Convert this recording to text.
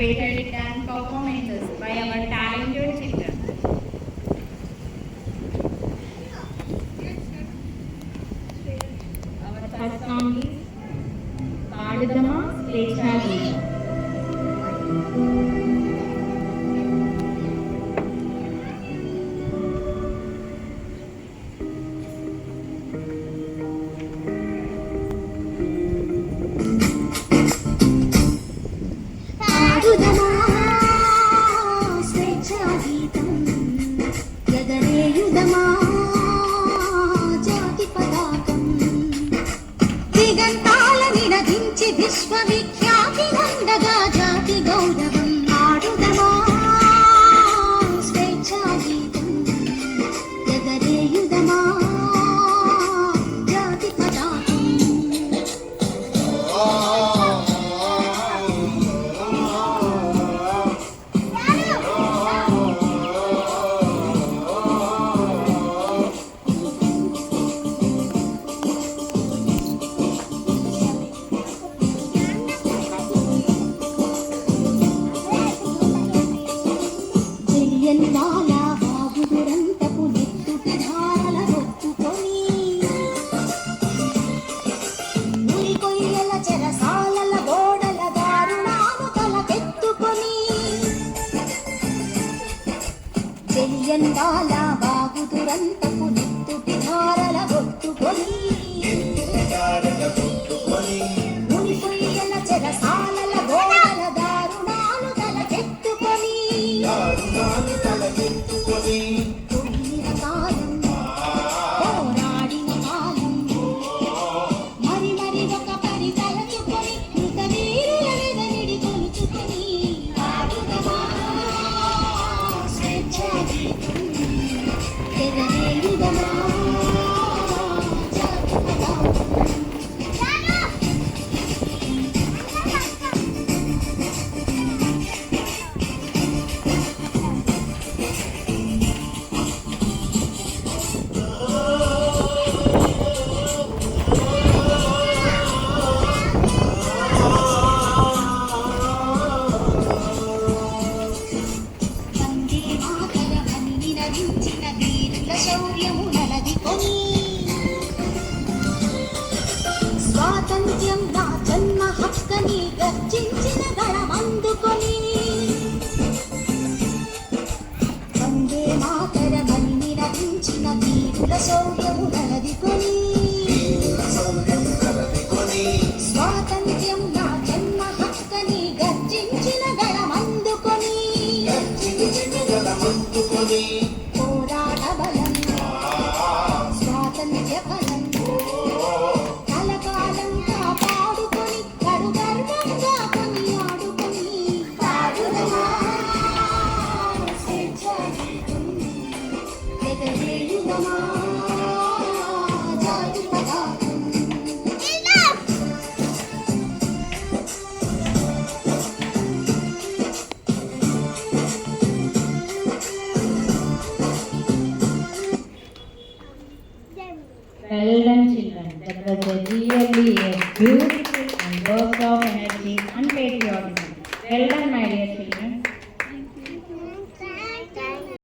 patriotic dance performances by our talented children. Our first song is Paadudama Slechali. విశ్వవిఖ్యాతి నందగా జాతి గౌరవం ఆడుదమా స్వేచ్ఛాగీతం ఎగరేయుదమా జాతి పతాకం చెయ్యందాల బాగుదురంతపు నెత్తుటి ధారల గొట్టుకొని మునిపొయ్యల చెరసాలల గోడల దారుణాలు తలకెత్తుకొని తొమ్మిన కాలం పోరాడిన కాలం మరి మరి ఒక పరి తలచుకొని మృత వీరుల వెదనిడి కొలుచుకొని స్వాతంత్ర్యం నా జన్మ హక్కని గర్జించిన గళమందుకొని వందే మాతరమని నినదించిన వీరుల శౌర్యము నలదికొని స్వాతంత్ర్యం నా జన్మ హక్కని గర్జించిన గళమందుకొని పోరాట బలం స్వాతంత్ర్య బలం కలకాలం కాపాడుకొని కరుగర్వంగా కొనియాడుకొని పాడుదమా స్వేచ్ఛాగీతం ఎగరేయుదమా జాతి పతాకం Well done, children. That was really a beautiful and burst of energy and patriotism. Well done.